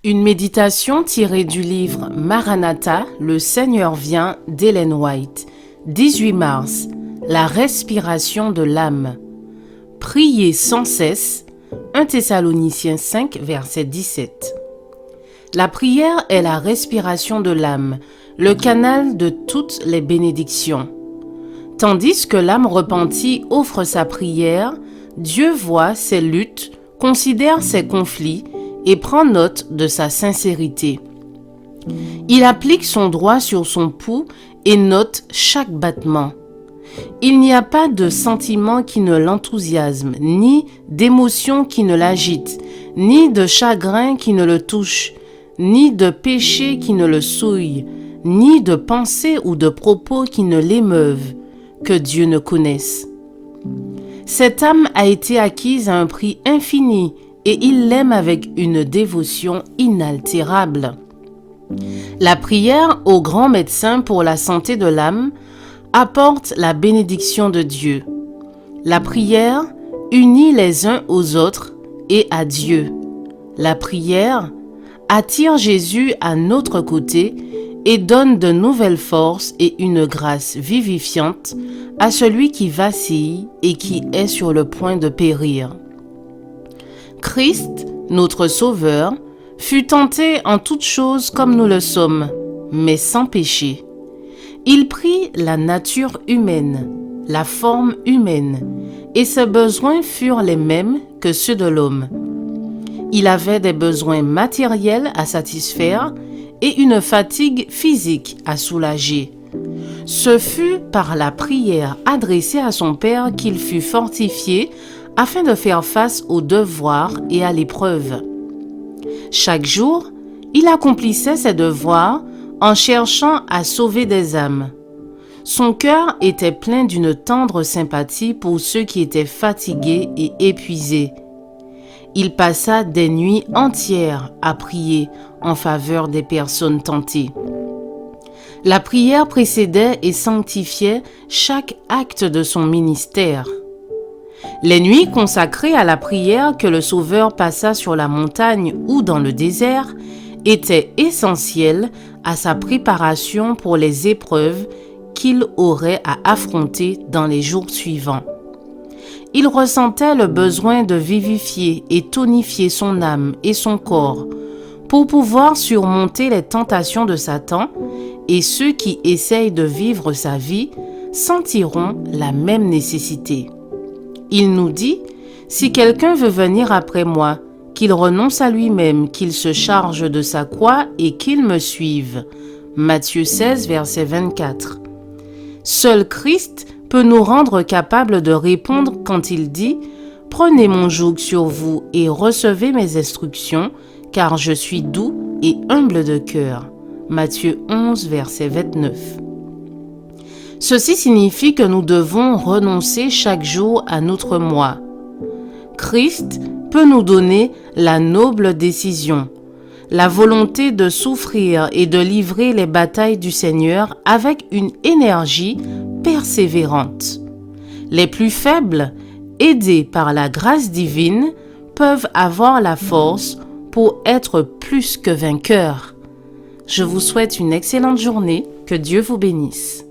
Une méditation tirée du livre Maranatha, le Seigneur vient d'Ellen White, 18 mars, la respiration de l'âme. Priez sans cesse, 1 Thessaloniciens 5, verset 17. La prière est la respiration de l'âme, le canal de toutes les bénédictions. Tandis que l'âme repentie offre sa prière, Dieu voit ses luttes, considère ses conflits et prend note de sa sincérité. Il applique son doigt sur son pouls et note chaque battement. Il n'y a pas de sentiment qui ne l'enthousiasme, ni d'émotion qui ne l'agite, ni de chagrin qui ne le touche, ni de péché qui ne le souille, ni de pensée ou de propos qui ne l'émeuvent, que Dieu ne connaisse. Cette âme a été acquise à un prix infini et il l'aime avec une dévotion inaltérable. La prière au grand médecin pour la santé de l'âme apporte la bénédiction de Dieu. La prière unit les uns aux autres et à Dieu. La prière attire Jésus à notre côté et donne de nouvelles forces et une grâce vivifiante à celui qui vacille et qui est sur le point de périr. Christ, notre Sauveur, fut tenté en toutes choses comme nous le sommes, mais sans péché. Il prit la nature humaine, la forme humaine, et ses besoins furent les mêmes que ceux de l'homme. Il avait des besoins matériels à satisfaire et une fatigue physique à soulager. Ce fut par la prière adressée à son Père qu'il fut fortifié afin de faire face aux devoirs et à l'épreuve. Chaque jour, il accomplissait ses devoirs en cherchant à sauver des âmes. Son cœur était plein d'une tendre sympathie pour ceux qui étaient fatigués et épuisés. Il passa des nuits entières à prier en faveur des personnes tentées. La prière précédait et sanctifiait chaque acte de son ministère. Les nuits consacrées à la prière que le Sauveur passa sur la montagne ou dans le désert étaient essentielles à sa préparation pour les épreuves qu'il aurait à affronter dans les jours suivants. Il ressentait le besoin de vivifier et tonifier son âme et son corps pour pouvoir surmonter les tentations de Satan, et ceux qui essayent de vivre sa vie sentiront la même nécessité. Il nous dit, si quelqu'un veut venir après moi, qu'il renonce à lui-même, qu'il se charge de sa croix et qu'il me suive. Matthieu 16, verset 24. Seul Christ peut nous rendre capables de répondre quand il dit « Prenez mon joug sur vous et recevez mes instructions, car je suis doux et humble de cœur. » Matthieu 11, verset 29. Ceci signifie que nous devons renoncer chaque jour à notre moi. Christ peut nous donner la noble décision, la volonté de souffrir et de livrer les batailles du Seigneur avec une énergie persévérante. Les plus faibles, aidés par la grâce divine, peuvent avoir la force pour être plus que vainqueurs. Je vous souhaite une excellente journée, que Dieu vous bénisse.